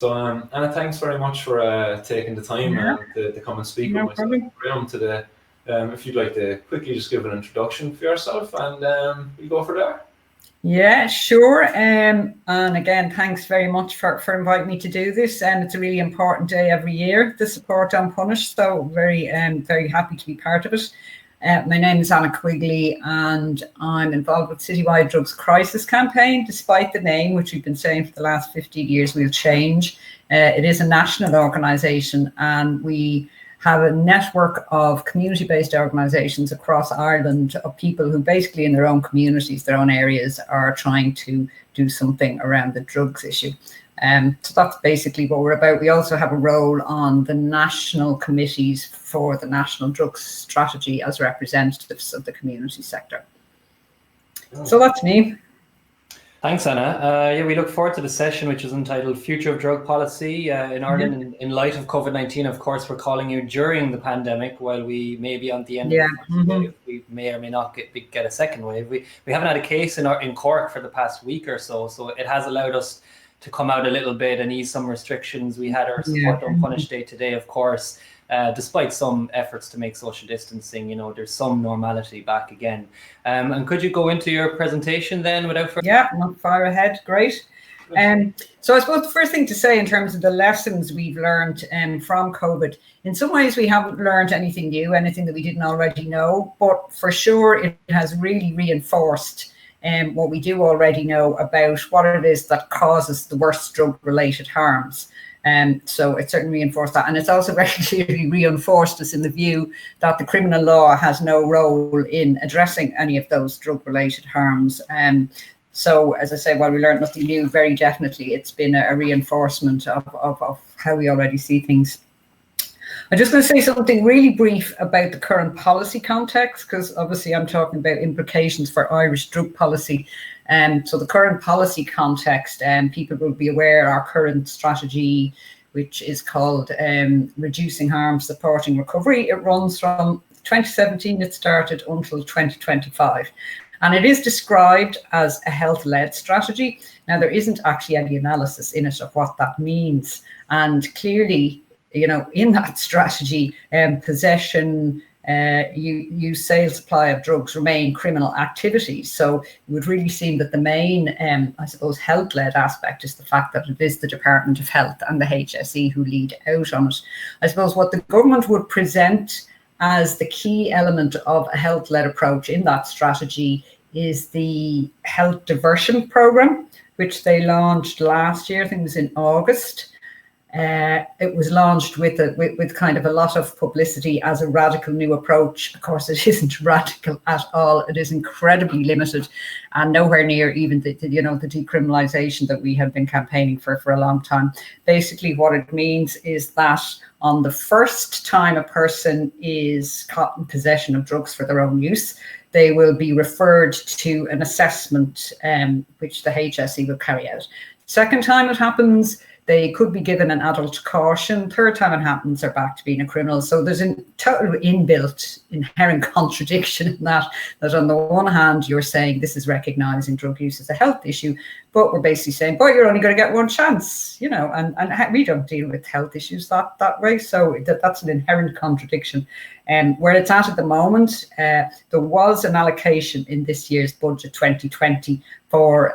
So, Anna, thanks very much for taking the time to come and speak with myself and Graham today. If you'd like to quickly just give an introduction for yourself, and we'll go for there. Yeah, sure. And again, thanks very much for inviting me to do this. And it's a really important day every year, the Support Unpunished. So very happy to be part of it. My name is Anna Quigley, and I'm involved with Citywide Drugs Crisis Campaign. Despite the name, which we've been saying for the last 15 years, we'll change. It is a national organisation, and we have a network of community-based organisations across Ireland of people who basically in their own communities, their own areas, are trying to do something around the drugs issue. So that's basically what we're about. We also have a role on the national committees for the National Drugs Strategy as representatives of the community sector. So that's me. Thanks, Anna. We look forward to the session, which is entitled Future of Drug Policy in Ireland in light of COVID-19. Of course, we're calling you during the pandemic, while we may be on the end of the first wave. We may or may not get a second wave. We haven't had a case in Cork for the past week or so, so it has allowed us to come out a little bit and ease some restrictions. We had our Support Unpunished Day today, of course. Despite some efforts to make social distancing, there's some normality back again. And could you go into your presentation then without further? Yeah, not far ahead. Great. So I suppose the first thing to say in terms of the lessons we've learned from COVID, in some ways we haven't learned anything new, anything that we didn't already know, but for sure it has really reinforced what we do already know about what it is that causes the worst drug-related harms. So it certainly reinforced that. And it's also very clearly reinforced us in the view that the criminal law has no role in addressing any of those drug-related harms. So, as I say, while we learned nothing new, very definitely it's been a reinforcement of how we already see things. I'm just going to say something really brief about the current policy context, because obviously I'm talking about implications for Irish drug policy. So the current policy context, people will be aware our current strategy, which is called Reducing Harm, Supporting Recovery. It runs from 2017, it started, until 2025. And it is described as a health-led strategy. Now, there isn't actually any analysis in it of what that means. And clearly, in that strategy, possession, use, sale, supply of drugs remain criminal activities. So it would really seem that the main, I suppose, health-led aspect is the fact that it is the Department of Health and the HSE who lead out on it. I suppose what the government would present as the key element of a health-led approach in that strategy is the health diversion program, which they launched last year. I think it was in August. It was launched with kind of a lot of publicity as a radical new approach. Of course, it isn't radical at all. It is incredibly limited and nowhere near even the decriminalisation that we have been campaigning for a long time. Basically, what it means is that on the first time a person is caught in possession of drugs for their own use, they will be referred to an assessment which the HSE will carry out. Second time it happens, they could be given an adult caution. Third time it happens, they're back to being a criminal. So there's a total inbuilt inherent contradiction in that on the one hand, you're saying this is recognising drug use as a health issue, but we're basically saying, but you're only going to get one chance, and we don't deal with health issues that way. So that's an inherent contradiction. Where it's at the moment, there was an allocation in this year's budget 2020 for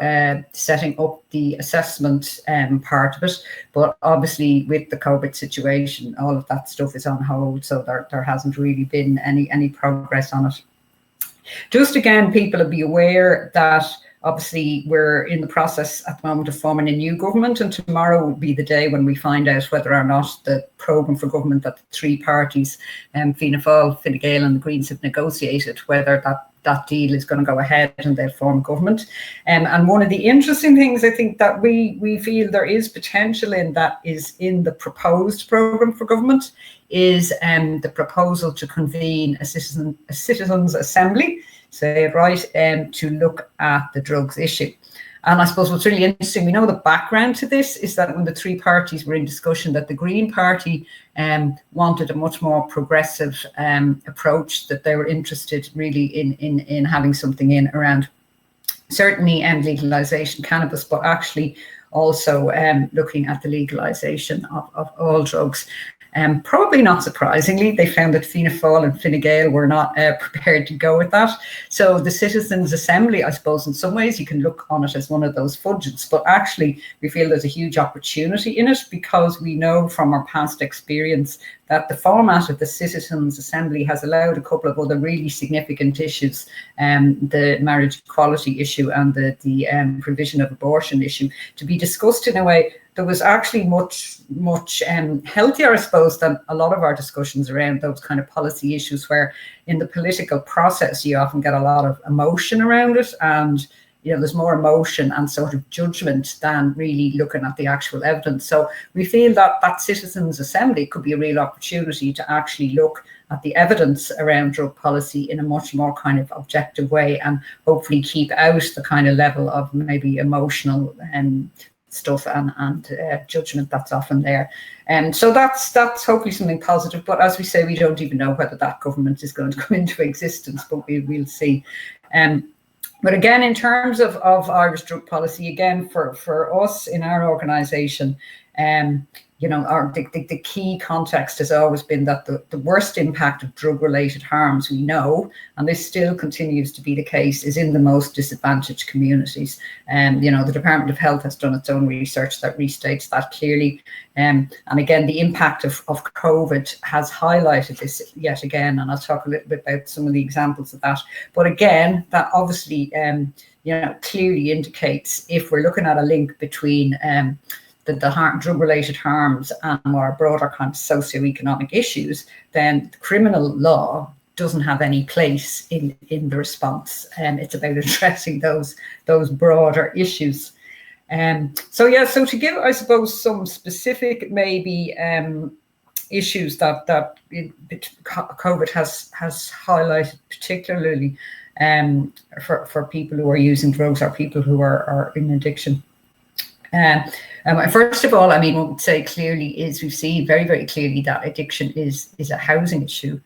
setting up the assessment part of it. But obviously with the COVID situation, all of that stuff is on hold. So there hasn't really been any progress on it. Just again, people will be aware that obviously we're in the process at the moment of forming a new government, and tomorrow will be the day when we find out whether or not the programme for government that the three parties, Fianna Fáil, Fine Gael and the Greens have negotiated, whether that deal is going to go ahead and they'll form government. And one of the interesting things I think that we feel there is potential in that is in the proposed programme for government is the proposal to convene a citizens' assembly, say it right, to look at the drugs issue. And I suppose what's really interesting, we know the background to this is that when the three parties were in discussion, that the Green Party wanted a much more progressive approach, that they were interested really in having something in around certainly legalisation cannabis, but actually also looking at the legalisation of all drugs. Probably not surprisingly, they found that Fianna Fáil and Fine Gael were not prepared to go with that. So the Citizens' Assembly, I suppose, in some ways you can look on it as one of those fudgets, but actually we feel there's a huge opportunity in it, because we know from our past experience that the format of the Citizens' Assembly has allowed a couple of other really significant issues, the marriage equality issue and the provision of abortion issue, to be discussed in a way that was actually much healthier, I suppose, than a lot of our discussions around those kind of policy issues, where in the political process you often get a lot of emotion around it, and there's more emotion and sort of judgment than really looking at the actual evidence. So we feel that that Citizens' Assembly could be a real opportunity to actually look at the evidence around drug policy in a much more kind of objective way, and hopefully keep out the kind of level of maybe emotional stuff and judgment that's often there. So that's hopefully something positive. But as we say, we don't even know whether that government is going to come into existence, but we'll see. But again, in terms of Irish drug policy, again, for us in our organisation, the key context has always been that the worst impact of drug-related harms we know, and this still continues to be the case, is in the most disadvantaged communities. The Department of Health has done its own research that restates that clearly. And again, the impact of COVID has highlighted this yet again, and I'll talk a little bit about some of the examples of that. But again, that obviously clearly indicates, if we're looking at a link between the drug-related harms and more broader kind of socioeconomic issues, then the criminal law doesn't have any place in the response. It's about addressing those broader issues. So to give, I suppose, some specific maybe issues that COVID has highlighted, particularly for people who are using drugs or people who are in addiction. First of all, what we'd say clearly is we've seen very, very clearly that addiction is a housing issue.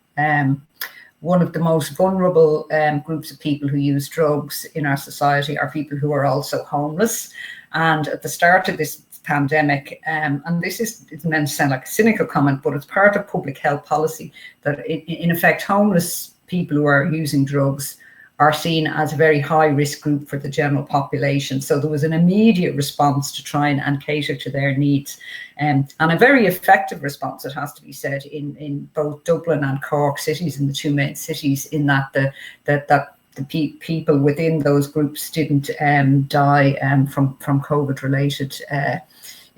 One of the most vulnerable groups of people who use drugs in our society are people who are also homeless. And at the start of this pandemic, and this is meant to sound like a cynical comment, but it's part of public health policy, that in effect, homeless people who are using drugs are seen as a very high risk group for the general population. So there was an immediate response to try and cater to their needs, and a very effective response, it has to be said, in both Dublin and Cork cities, in the two main cities, in that the people within those groups didn't die from COVID related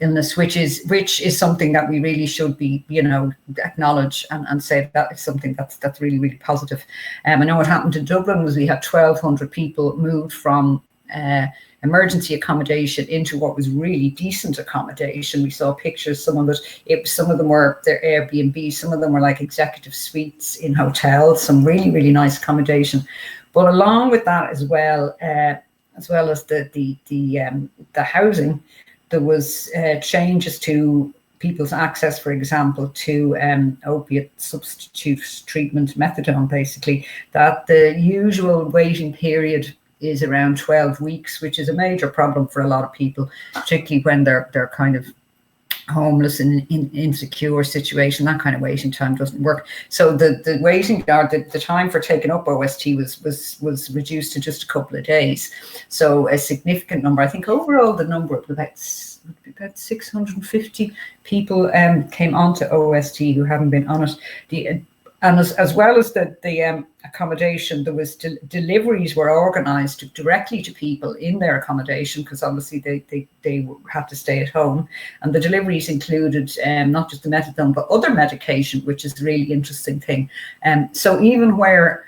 illness, which is something that we really should be, acknowledge and say that is something that's really, really positive. I know what happened in Dublin was we had 1,200 people moved from emergency accommodation into what was really decent accommodation. We saw pictures, some of them were their Airbnb, some of them were like executive suites in hotels, some really, really nice accommodation. But along with that as well as the housing, there was changes to people's access, for example, to opiate substitute treatment, methadone, basically, that the usual waiting period is around 12 weeks, which is a major problem for a lot of people, particularly when they're kind of homeless in insecure situation. That kind of waiting time doesn't work. So the waiting, or the time for taking up OST was reduced to just a couple of days. So a significant number, I think overall the number of about 650 people came onto OST who hadn't been on it. And as well as the accommodation, there was deliveries were organised directly to people in their accommodation, because obviously they had to stay at home. And the deliveries included not just the methadone, but other medication, which is a really interesting thing. So even where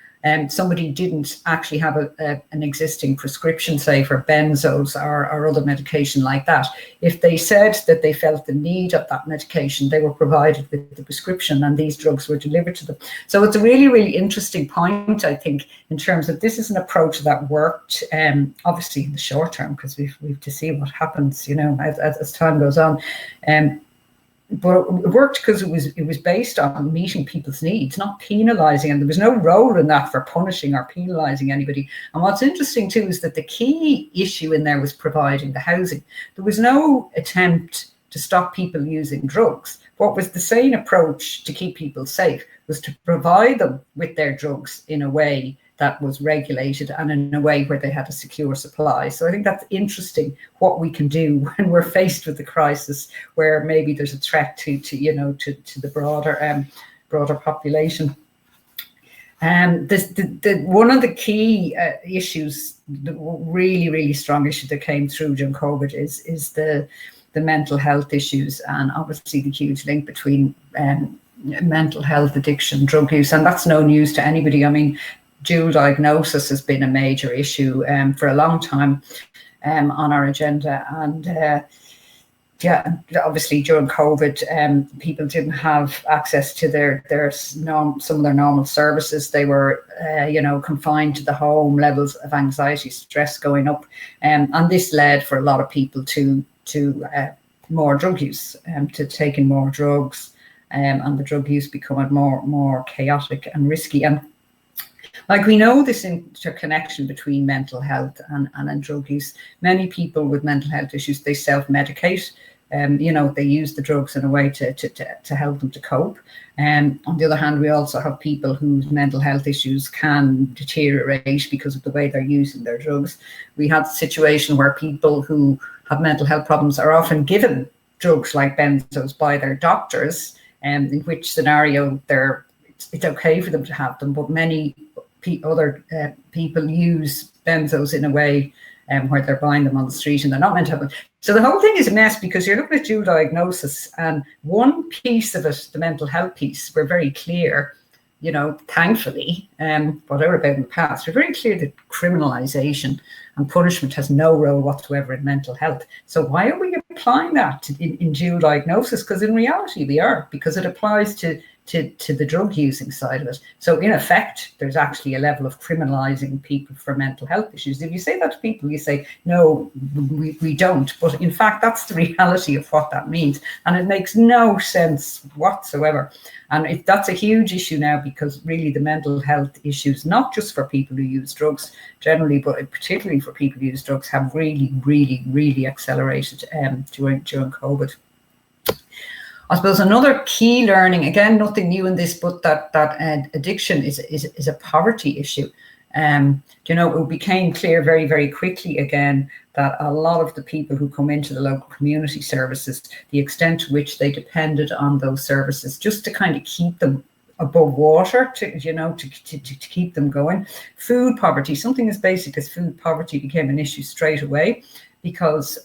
somebody didn't actually have an existing prescription, say for benzos or other medication like that, if they said that they felt the need of that medication, they were provided with the prescription and these drugs were delivered to them. So it's a really, really interesting point, I think, in terms of this is an approach that worked, obviously in the short term, because we've to see what happens, as time goes on. but it worked because it was based on meeting people's needs, not penalising, and there was no role in that for punishing or penalising anybody. And what's interesting too is that the key issue in there was providing the housing. There was no attempt to stop people using drugs. What was the sane approach to keep people safe was to provide them with their drugs in a way that was regulated and in a way where they had a secure supply. So I think that's interesting what we can do when we're faced with the crisis, where maybe there's a threat to the broader population. One of the key issues, the really strong issue that came through during COVID is the mental health issues, and obviously the huge link between mental health, addiction, drug use, and that's no news to anybody. I mean, dual diagnosis has been a major issue for a long time on our agenda, and obviously during COVID, people didn't have access to some of their normal services. They were confined to the home, levels of anxiety, stress going up, and this led for a lot of people to more drug use, to taking more drugs, and the drug use becoming more chaotic and risky. And like, we know this interconnection between mental health and drug use. Many people with mental health issues, they self-medicate. They use the drugs in a way to help them to cope. On the other hand, we also have people whose mental health issues can deteriorate because of the way they're using their drugs. We have a situation where people who have mental health problems are often given drugs like benzos by their doctors, in which scenario it's okay for them to have them, but many other people use benzos in a way where they're buying them on the street and they're not meant to have them. So the whole thing is a mess, because you're looking at dual diagnosis, and one piece of it, the mental health piece, we're very clear, thankfully, whatever about in the past, we're very clear that criminalisation and punishment has no role whatsoever in mental health. So why are we applying that in dual diagnosis? Because in reality we are, because it applies to the drug using side of it. So in effect, there's actually a level of criminalising people for mental health issues. If you say that to people, you say, no, we don't. But in fact, that's the reality of what that means. And it makes no sense whatsoever. And that's a huge issue now, because really the mental health issues, not just for people who use drugs generally, but particularly for people who use drugs, have really accelerated during COVID. I suppose another key learning, again, nothing new in this, but that addiction is a poverty issue. It became clear very quickly again that a lot of the people who come into the local community services, the extent to which they depended on those services just to kind of keep them above water, to keep them going. Food poverty, something as basic as food poverty, became an issue straight away, because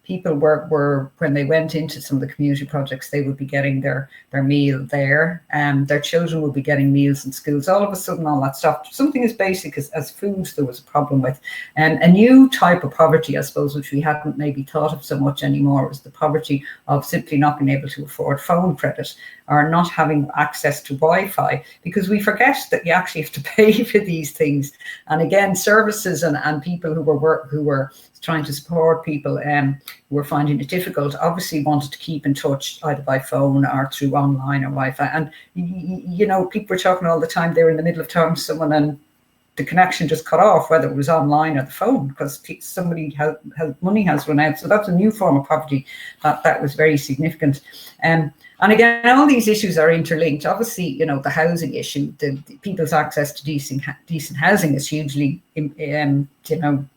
people were when they went into some of the community projects, they would be getting their meal there, their children would be getting meals in schools. All of a sudden, all that stuff, something as basic as food, there was a problem with. A new type of poverty, I suppose, which we hadn't maybe thought of so much anymore, was the poverty of simply not being able to afford phone credit, or not having access to Wi-Fi, because we forget that you actually have to pay for these things. And again, services and people who were trying to support people who were finding it difficult, obviously wanted to keep in touch either by phone or through online or Wi-Fi. And, people were talking all the time, they were in the middle of talking to someone and the connection just cut off, whether it was online or the phone, because somebody money has run out. So that's a new form of poverty that was very significant. And again, all these issues are interlinked. Obviously, the housing issue, the people's access to decent housing is hugely,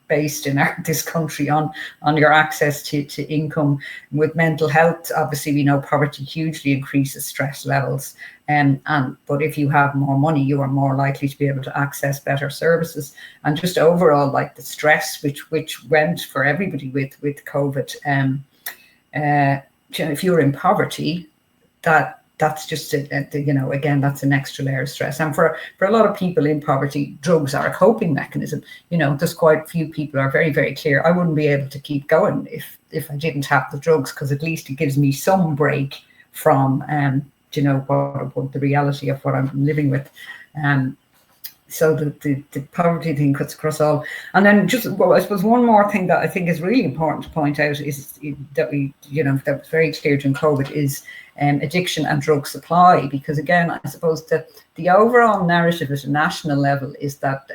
based in this country on your access to income. With mental health, obviously, we know poverty hugely increases stress levels. But if you have more money, you are more likely to be able to access better services. And just overall, like the stress which went for everybody with COVID. If you're in poverty, that's just again, that's an extra layer of stress. And for a lot of people in poverty, drugs are a coping mechanism. There's quite a few people are very, very clear. I wouldn't be able to keep going if I didn't have the drugs, because at least it gives me some break from what the reality of what I'm living with. So the poverty thing cuts across all. And then I suppose one more thing that I think is really important to point out is that that was very clear during COVID, is addiction and drug supply, because again, I suppose that the overall narrative at a national level is that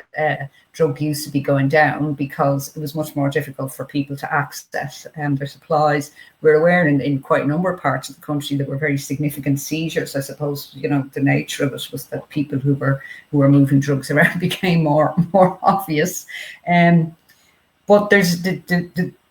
drug use to be going down because it was much more difficult for people to access their supplies. We're aware in quite a number of parts of the country there were very significant seizures. I suppose, you know, the nature of it was that people who were moving drugs around became more obvious. But there's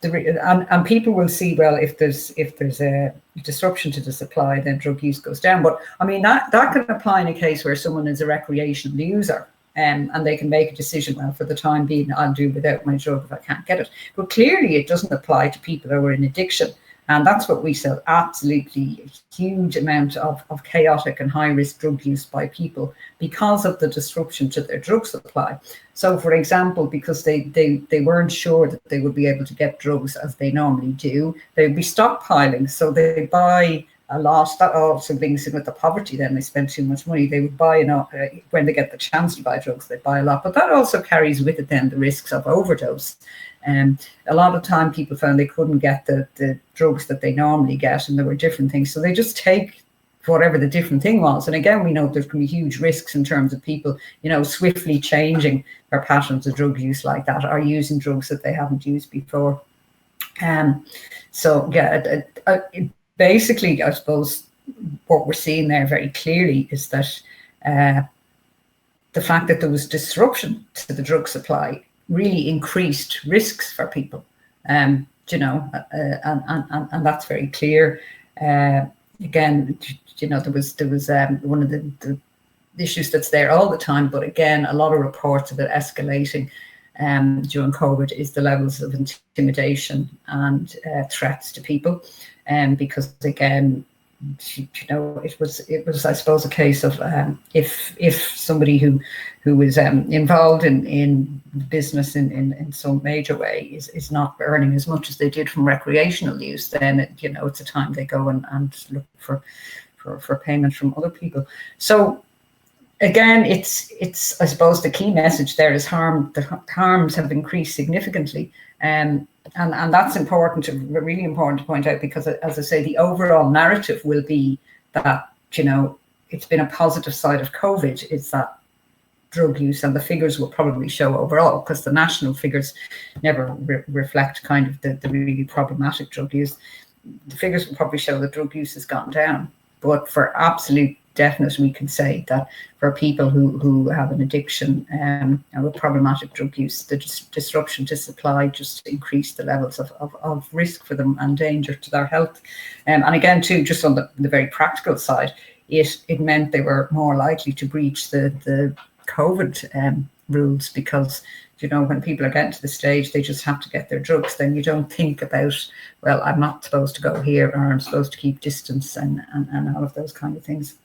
and people will see, well, if there's a disruption to the supply, then drug use goes down. But I mean, that can apply in a case where someone is a recreational user, and they can make a decision, well, for the time being, I'll do without my drug if I can't get it. But clearly it doesn't apply to people who are in addiction. And that's what we saw, absolutely a huge amount of chaotic and high-risk drug use by people because of the disruption to their drug supply. So, for example, because they weren't sure that they would be able to get drugs as they normally do, they'd be stockpiling. So they buy a lot. That also links in with the poverty then. They spend too much money. They would buy, when they get the chance to buy drugs, they buy a lot. But that also carries with it then the risks of overdose. A lot of time people found they couldn't get the drugs that they normally get, and there were different things. So they just take whatever the different thing was. And again, we know there can be huge risks in terms of people, you know, swiftly changing their patterns of drug use like that, or using drugs that they haven't used before. So yeah, basically, I suppose what we're seeing there very clearly is that the fact that there was disruption to the drug supply really increased risks for people, you know, and that's very clear. Again, you know, there was one of the issues that's there all the time, but again, a lot of reports of it escalating during COVID is the levels of intimidation and threats to people, because again, you know, it was I suppose a case of if somebody who is involved in business in some major way is not earning as much as they did from recreational use, then you know, it's a time they go and look for payment from other people. So again, it's I suppose the key message there is the harms have increased significantly. And that's important, really important to point out, because as I say, the overall narrative will be that, you know, it's been a positive side of COVID is that drug use, and the figures will probably show overall, because the national figures never reflect kind of the really problematic drug use. The figures will probably show that drug use has gone down, but for absolute definite, we can say that for people who have an addiction and with problematic drug use, the disruption to supply just increased the levels of risk for them and danger to their health. And again, too, just on the very practical side, it meant they were more likely to breach the COVID rules, because, you know, when people are getting to the stage they just have to get their drugs, then you don't think about, well, I'm not supposed to go here, or I'm supposed to keep distance and all of those kind of things.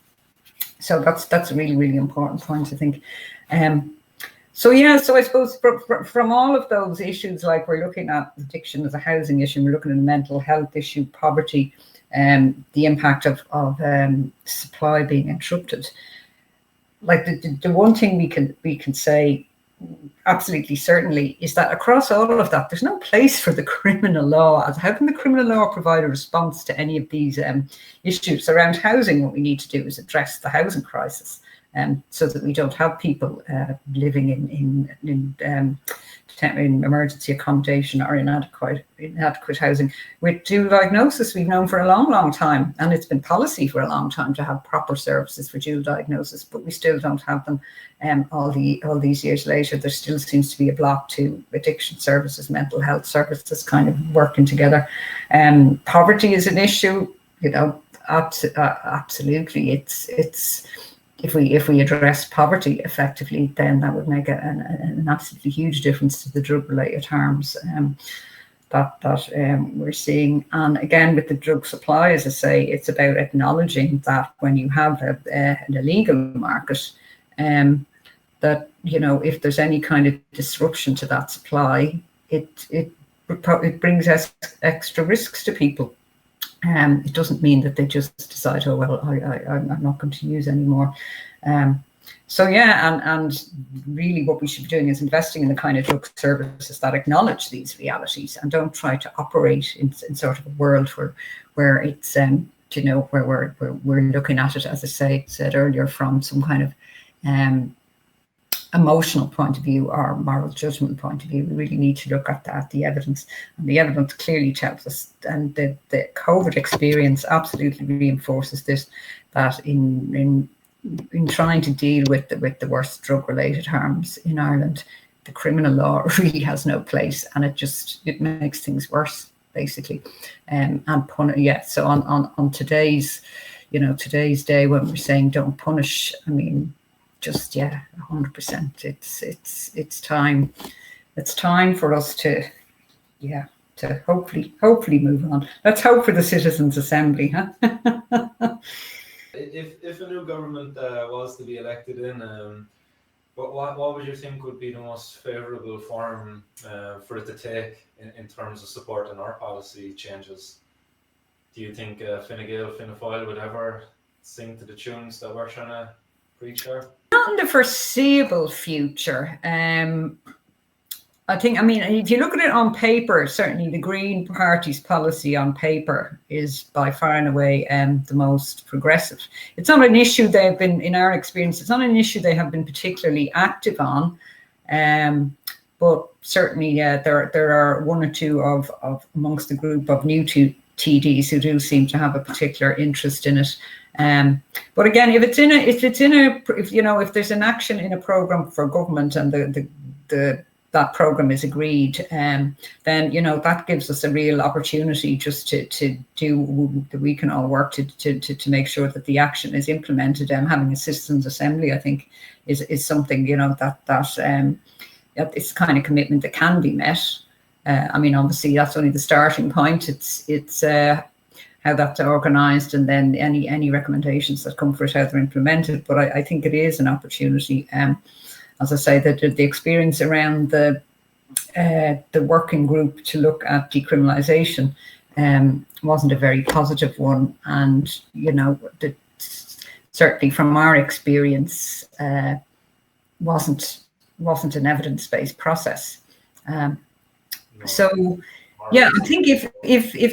So that's a really, really important point, I think. So yeah, so I suppose from all of those issues, like we're looking at addiction as a housing issue, we're looking at a mental health issue, poverty, the impact of supply being interrupted. Like the one thing we can say absolutely certainly is that across all of that, there's no place for the criminal law. How can the criminal law provide a response to any of these issues around housing? What we need to do is address the housing crisis, so that we don't have people living in emergency accommodation or inadequate housing. With dual diagnosis, we've known for a long time, and it's been policy for a long time to have proper services for dual diagnosis, but we still don't have them. All these years later, there still seems to be a block to addiction services, mental health services kind of working together. Poverty is an issue, you know, absolutely. It's if we address poverty effectively, then that would make an absolutely huge difference to the drug-related harms that we're seeing. And again, with the drug supply, as I say, it's about acknowledging that when you have an illegal market, that, you know, if there's any kind of disruption to that supply, it brings extra risks to people. It doesn't mean that they just decide, oh, well, I'm not going to use anymore. So yeah, and really what we should be doing is investing in the kind of drug services that acknowledge these realities and don't try to operate in sort of a world where it's where we're looking at it, as I said earlier, from some kind of emotional point of view or moral judgment point of view. We really need to look at the evidence, and the evidence clearly tells us, and the COVID experience absolutely reinforces this, that in trying to deal with the worst drug-related harms in Ireland, the criminal law really has no place, and it makes things worse, basically. So on today's day, when we're saying don't punish, I mean, just 100%. It's time for us to hopefully move on. Let's hope for the Citizens' Assembly, huh? If a new government was to be elected what would you think would be the most favourable form for it to take in terms of supporting our policy changes? Do you think Fine Gael, Fianna Fáil would ever sing to the tunes that we're trying to preach here? Not in the foreseeable future. I mean, if you look at it on paper, certainly the Green Party's policy on paper is by far and away the most progressive. It's not an issue they've been, in our experience, it's not an issue they have been particularly active on. But certainly, there are one or two of amongst the group of new TDs who do seem to have a particular interest in it. But again, if there's an action in a programme for government and that programme is agreed, then that gives us a real opportunity just to do that. We can all work to make sure that the action is implemented. Having a citizens' assembly, I think, is something that it's the kind of commitment that can be met. I mean, obviously, that's only the starting point. It's how that's organised, and then any recommendations that come for it, how they're implemented. But I think it is an opportunity. As I say, that the experience around the working group to look at decriminalisation wasn't a very positive one, and certainly from our experience, wasn't an evidence-based process. So. Yeah, I think if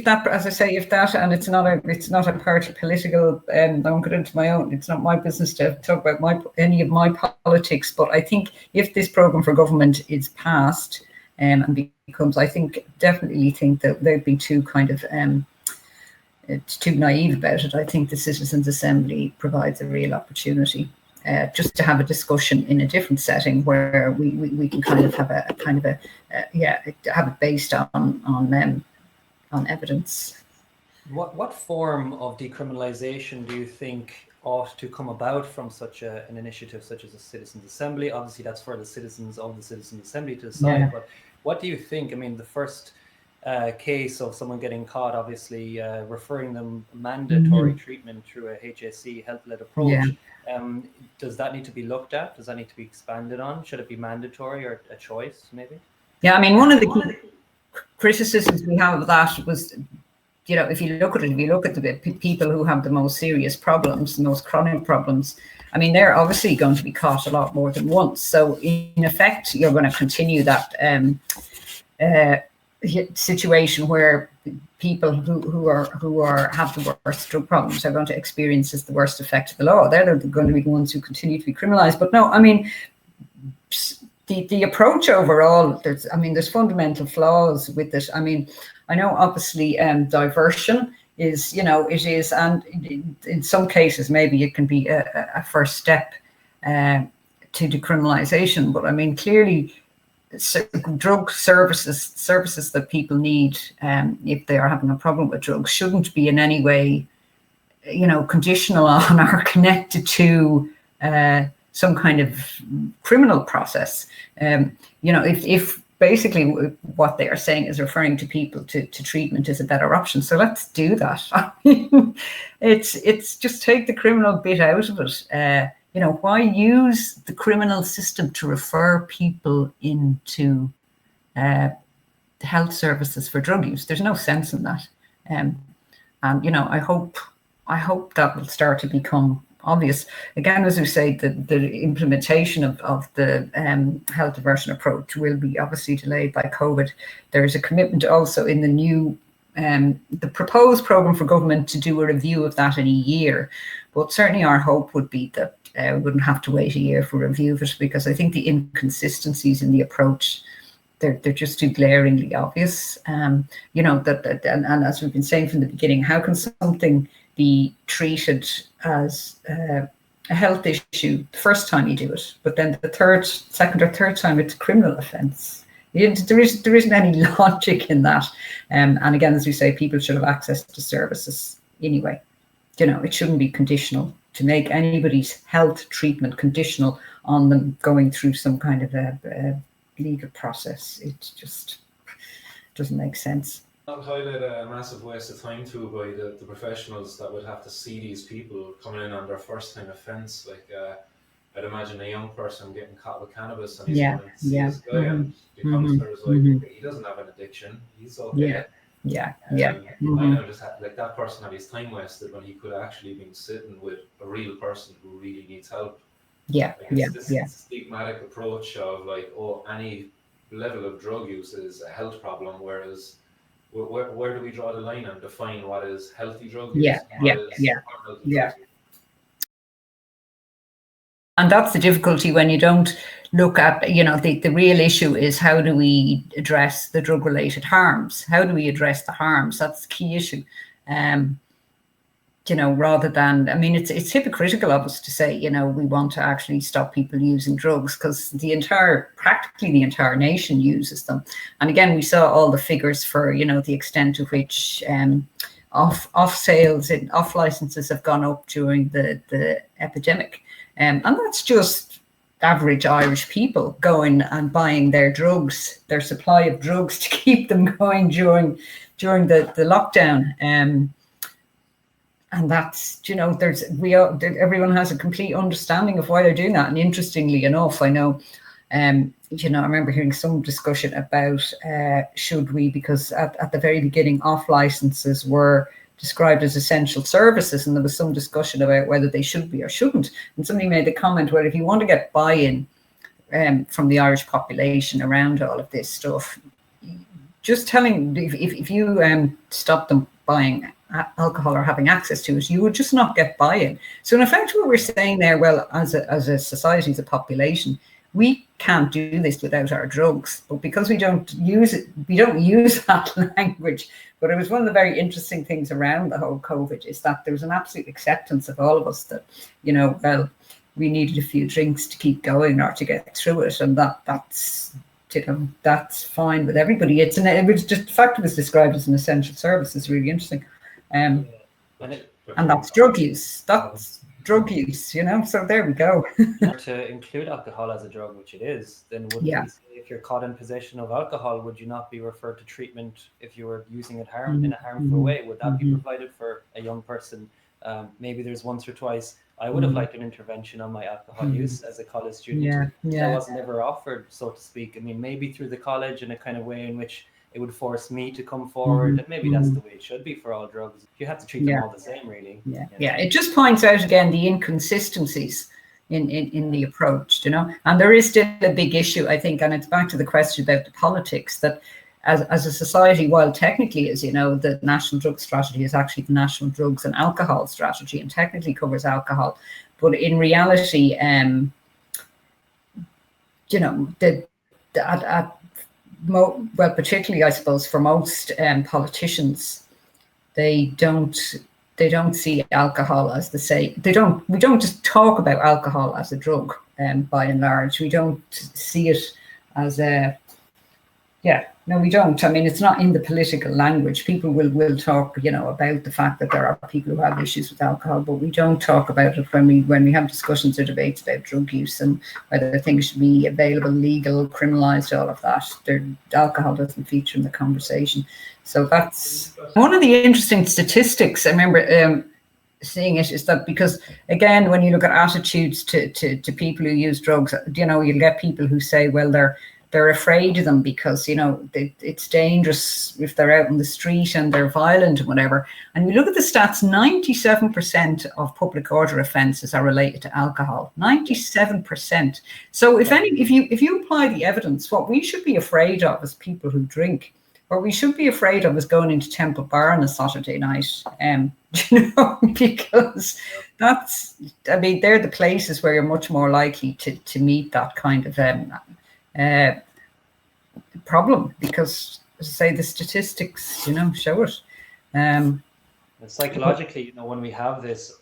that, as I say, and it's not a party political. I won't get into my own. It's not my business to talk about any of my politics. But I think if this programme for government is passed and becomes, I definitely think that they've been too kind of it's too naive about it. I think the Citizens' Assembly provides a real opportunity. Just to have a discussion in a different setting where we can kind of have have it based on evidence. What form of decriminalisation do you think ought to come about from such an initiative such as a Citizens' Assembly? Obviously, that's for the citizens of the Citizens' Assembly to decide. Yeah. But what do you think? I mean, the first case of someone getting caught, obviously referring them mandatory treatment through a HSE health-led approach. Yeah. Does that need to be looked at? Does that need to be expanded on? Should it be mandatory or a choice, maybe? Yeah, I mean, one of the criticisms we have of that was, if you look at the people who have the most serious problems, the most chronic problems, I mean, they're obviously going to be caught a lot more than once. So in effect, you're going to continue that situation where people who have the worst drug problems are going to experience the worst effect of the law. They're going to be the ones who continue to be criminalised. But no, I mean, the approach overall, there's fundamental flaws with it. I mean, I know obviously diversion is, it is, and in some cases maybe it can be a first step to decriminalisation. But I mean, clearly, drug services that people need if they are having a problem with drugs shouldn't be in any way, conditional on or connected to some kind of criminal process. If basically what they are saying is referring to people to treatment is a better option, so let's do that. I mean, it's just take the criminal bit out of it. Why use the criminal system to refer people into health services for drug use? There's no sense in that. And I hope that will start to become obvious. Again, as we say, the implementation of the health diversion approach will be obviously delayed by COVID. There is a commitment also in the new the proposed programme for government to do a review of that in a year. But certainly our hope would be that we wouldn't have to wait a year for a review of it, because I think the inconsistencies in the approach, they're just too glaringly obvious. You know, and as we've been saying from the beginning, how can something be treated as a health issue the first time you do it, but then the second or third time it's a criminal offence? There isn't any logic in that. And again, as we say, people should have access to services anyway. You know, it shouldn't be conditional. To make anybody's health treatment conditional on them going through some kind of a legal process, it just doesn't make sense. That would highlight a massive waste of time too by the professionals that would have to see these people coming in on their first time offence. Like I'd imagine a young person getting caught with cannabis and he's going to see this guy and the counselor is like, he doesn't have an addiction, he's okay. I know just like that person had his time wasted when he could have actually been sitting with a real person who really needs help. This stigmatic approach of like, oh, any level of drug use is a health problem, whereas where do we draw the line and define what is healthy drug use? And that's the difficulty when you don't look at, you know, the real issue is how do we address the drug-related harms? How do we address the harms? That's the key issue. You know, rather than, I mean, it's hypocritical of us to say, you know, we want to actually stop people using drugs, because practically the entire nation uses them. And again, we saw all the figures for, you know, the extent to which off sales and off licenses have gone up during the epidemic. And that's just average Irish people going and buying their drugs, their supply of drugs to keep them going during the lockdown. And that's, you know, everyone has a complete understanding of why they're doing that. And interestingly enough, I know, you know, I remember hearing some discussion about should we, because at the very beginning, off licenses were described as essential services, and there was some discussion about whether they should be or shouldn't. And somebody made the comment, well, if you want to get buy-in from the Irish population around all of this stuff, just telling, if you stop them buying alcohol or having access to it, you would just not get buy-in. So in effect, what we're saying there, well, as a society, as a population, we can't do this without our drugs, but because we don't use it, we don't use that language. But it was one of the very interesting things around the whole COVID is that there was an absolute acceptance of all of us that, you know, well, we needed a few drinks to keep going or to get through it, and that's, you know, that's fine with everybody. It was just the fact it was described as an essential service is really interesting. And that's drug use. That's drug use, you know. So there we go. To include alcohol as a drug, which it is, then would we say if you're caught in possession of alcohol, would you not be referred to treatment if you were using it in a harmful way? Would that be provided for a young person? Maybe there's once or twice. I would have liked an intervention on my alcohol use as a college student. That wasn't ever offered, so to speak. I mean, maybe through the college in a kind of way in which it would force me to come forward, and maybe that's the way it should be for all drugs. You have to treat them all the same, really. It just points out again the inconsistencies in the approach, you know. And there is still a big issue, I think, and it's back to the question about the politics, that as a society, while technically, as you know, the national drug strategy is actually the national drugs and alcohol strategy, and technically covers alcohol, but in reality, you know, well, particularly I suppose for most politicians, they don't see alcohol as we don't just talk about alcohol as a drug, by and large. We don't see it as no, we don't. I mean, it's not in the political language. People will talk, you know, about the fact that there are people who have issues with alcohol, but we don't talk about it when we have discussions or debates about drug use and whether things should be available, legal, criminalised, all of that. Alcohol doesn't feature in the conversation. So that's one of the interesting statistics. I remember seeing it is that, because again, when you look at attitudes to people who use drugs, you know, you'll get people who say, well, they're afraid of them because, you know, it's dangerous if they're out in the street and they're violent and whatever. And you look at the stats, 97% of public order offences are related to alcohol. 97%. So if you apply the evidence, what we should be afraid of as people who drink what we should be afraid of is going into Temple Bar on a Saturday night, because they're the places where you're much more likely to meet that kind of problem, because, as I say, the statistics, show it. And psychologically, when we have this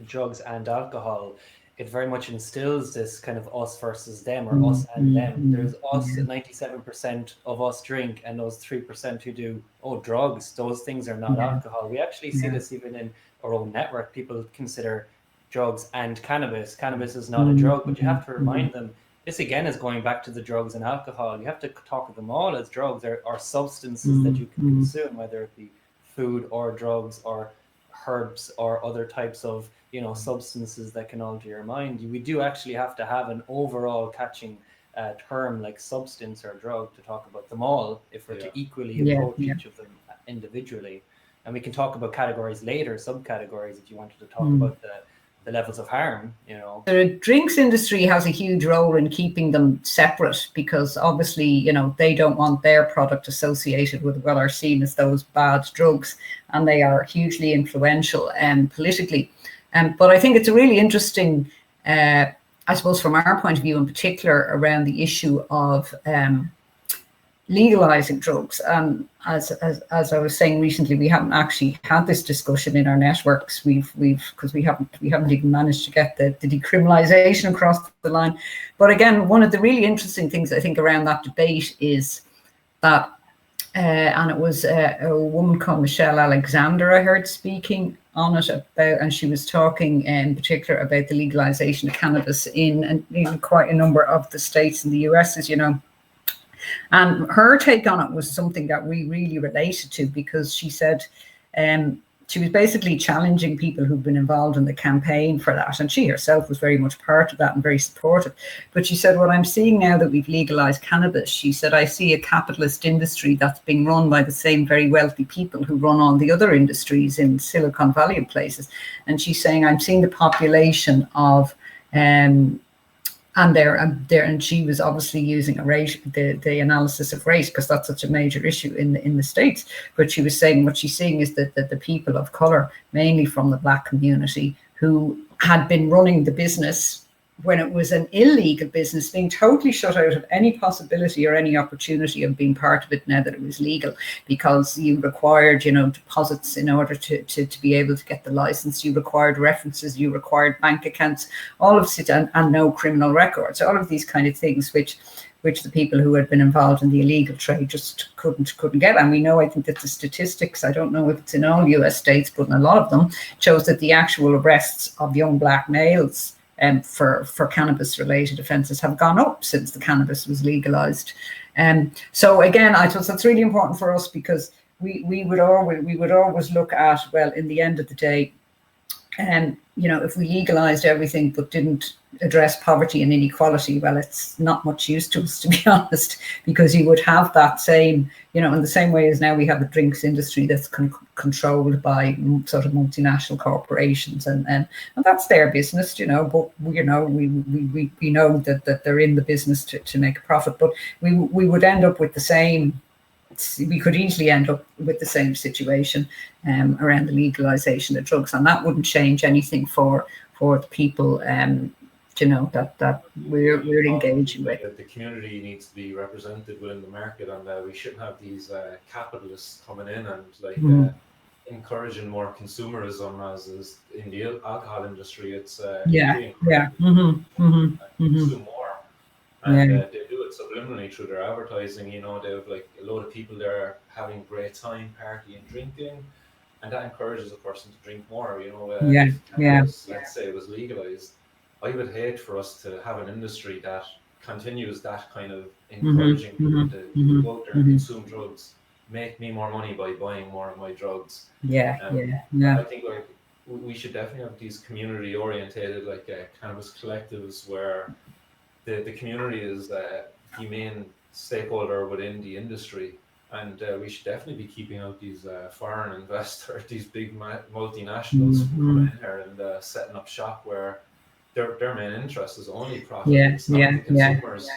drugs and alcohol, it very much instills this kind of us versus them, or us and them. There's us, 97% of us drink, and those 3% who do, drugs, those things are not alcohol. We actually see this even in our own network. People consider drugs and cannabis. Cannabis is not a drug, but you have to remind them, this again is going back to the drugs and alcohol. You have to talk of them all as drugs, or substances that you can consume, whether it be food or drugs or herbs or other types of substances that can alter your mind. We do actually have to have an overall catching term like substance or drug to talk about them all, if we're to equally approach each of them individually. And we can talk about categories later, subcategories, if you wanted to talk about the levels of harm. The drinks industry has a huge role in keeping them separate, because obviously they don't want their product associated with what are seen as those bad drugs, and they are hugely influential politically. But I think it's a really interesting, I suppose from our point of view in particular, around the issue of legalizing drugs. As I was saying recently, we haven't actually had this discussion in our networks. Because we haven't even managed to get the decriminalization across the line. But again, one of the really interesting things I think around that debate is that, and it was a woman called Michelle Alexander I heard speaking on it and she was talking in particular about the legalization of cannabis in quite a number of the states in the US, as you know. And her take on it was something that we really related to, because she said she was basically challenging people who've been involved in the campaign for that. And she herself was very much part of that and very supportive. But she said, what I'm seeing now that we've legalized cannabis, she said, I see a capitalist industry that's being run by the same very wealthy people who run all the other industries in Silicon Valley and places. And she's saying, I'm seeing the population of and she was obviously using a race, the analysis of race, because that's such a major issue in the States. But she was saying what she's seeing is that the people of color, mainly from the Black community, who had been running the business when it was an illegal business, being totally shut out of any possibility or any opportunity of being part of it now that it was legal, because you required, deposits in order to be able to get the license. You required references, you required bank accounts, all of it, and no criminal records, all of these kind of things, which the people who had been involved in the illegal trade just couldn't get. And we know, I think that the statistics, I don't know if it's in all US states, but in a lot of them, shows that the actual arrests of young Black males for cannabis-related offences have gone up since the cannabis was legalised. So again, I thought that's really important for us, because we would always look at, well, in the end of the day, if we legalised everything but didn't address poverty and inequality, well, it's not much use to us, to be honest, because you would have that same, in the same way as now we have a drinks industry that's controlled by sort of multinational corporations, and that's their business, but we know that they're in the business to make a profit, but we would end up with the same. We could easily end up with the same situation around the legalization of drugs, and that wouldn't change anything for the people that we're engaging with. The community needs to be represented within the market, and we shouldn't have these capitalists coming in and encouraging more consumerism, as is in the alcohol industry. It's consume more, and they do it subliminally through their advertising. They have like a load of people there having a great time, partying, drinking, and that encourages a person to drink more. Let's say it was legalized. I would hate for us to have an industry that continues that kind of encouraging people to go out there and consume drugs. Make me more money by buying more of my drugs. I think we should definitely have these community orientated cannabis collectives where the community is the main stakeholder within the industry, and we should definitely be keeping out these foreign investors, these big multinationals coming in here and setting up shop where their main interest is only profit. It's not the consumers.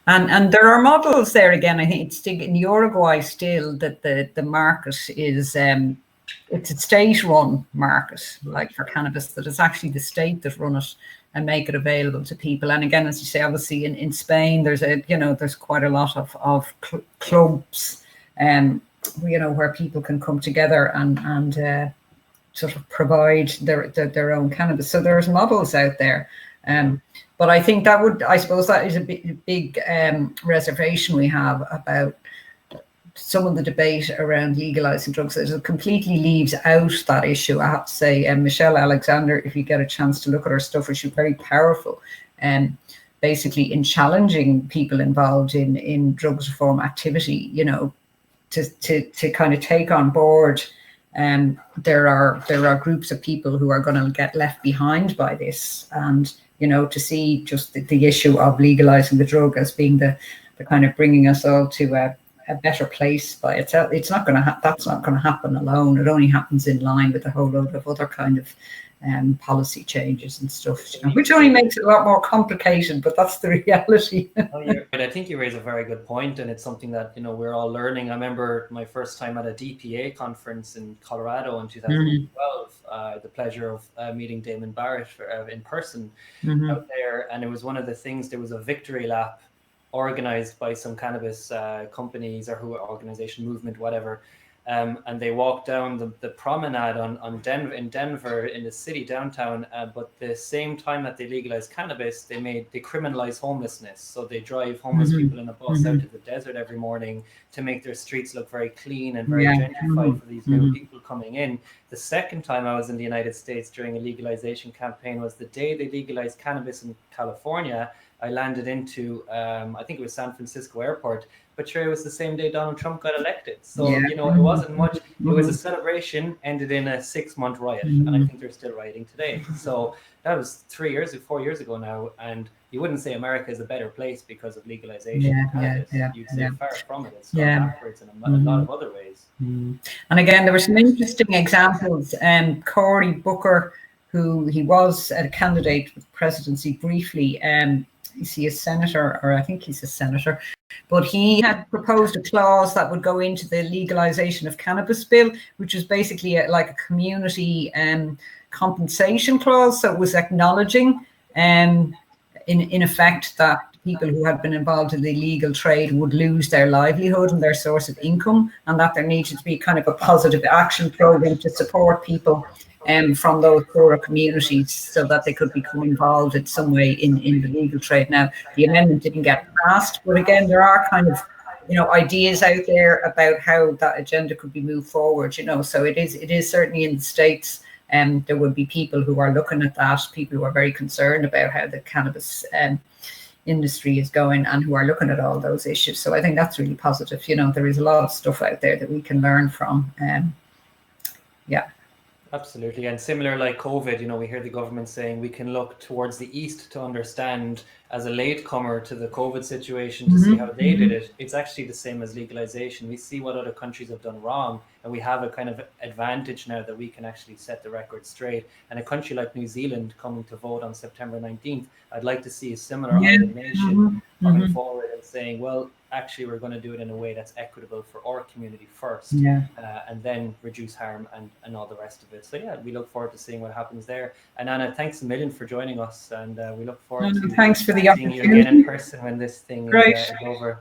And there are models there again. I think it's in Uruguay still that the market is it's a state-run market, like for cannabis, that it's actually the state that run it and make it available to people. And again, as you say, obviously in Spain, there's quite a lot of clubs, where people can come together and sort of provide their own cannabis. So there's models out there. But I think I suppose that is a big reservation we have about some of the debate around legalizing drugs. It completely leaves out that issue, I have to say. Michelle Alexander, if you get a chance to look at her stuff, she's very powerful, basically in challenging people involved in drugs reform activity, to kind of take on board. There are groups of people who are going to get left behind by this, and to see just the issue of legalizing the drug as being the kind of bringing us all to a better place by itself. It's not going to that's not going to happen alone. It only happens in line with a whole load of other kind of policy changes and stuff, which only makes it a lot more complicated, but that's the reality. I think you raise a very good point, and it's something that we're all learning. I remember my first time at a DPA conference in Colorado in 2012. The pleasure of meeting Damon Barrett in person out there, and it was one of the things. There was a victory lap organized by some cannabis companies or organization, movement, whatever. And they walked down the promenade in Denver, in the city downtown. But the same time that they legalized cannabis, they criminalized homelessness. So they drive homeless people in a bus out to the desert every morning to make their streets look very clean and very gentrified for these new people coming in. The second time I was in the United States during a legalization campaign was the day they legalized cannabis in California. I landed into, I think it was San Francisco airport, but sure, it was the same day Donald Trump got elected. So, it wasn't much. It was a celebration, ended in a 6-month riot. And I think they're still rioting today. So that was 4 years ago now. And you wouldn't say America is a better place because of legalization. You'd say far from it. It's gone backwards in a lot of other ways. And again, there were some interesting examples. Cory Booker, who he was a candidate for the presidency briefly, is he a senator, or I think he's a senator, but he had proposed a clause that would go into the legalization of cannabis bill, which was basically like a community compensation clause. So it was acknowledging in effect that people who had been involved in the illegal trade would lose their livelihood and their source of income, and that there needed to be kind of a positive action program to support people from those poorer communities so that they could become involved in some way in the legal trade. Now, the amendment didn't get passed, but again, there are kind of, ideas out there about how that agenda could be moved forward, so it is certainly in the States. There would be people who are looking at that, people who are very concerned about how the cannabis industry is going and who are looking at all those issues. So I think that's really positive. There is a lot of stuff out there that we can learn from. Absolutely. And similar like COVID, we hear the government saying we can look towards the East to understand as a latecomer to the COVID situation to see how they did it. It's actually the same as legalization. We see what other countries have done wrong, and we have a kind of advantage now that we can actually set the record straight. And a country like New Zealand coming to vote on September 19th, I'd like to see a similar island nation coming forward and saying, well, actually, we're going to do it in a way that's equitable for our community first, and then reduce harm and all the rest of it. So we look forward to seeing what happens there. And Anna, thanks a million for joining us, and we look forward to thanks for the seeing you again in person when this thing is over.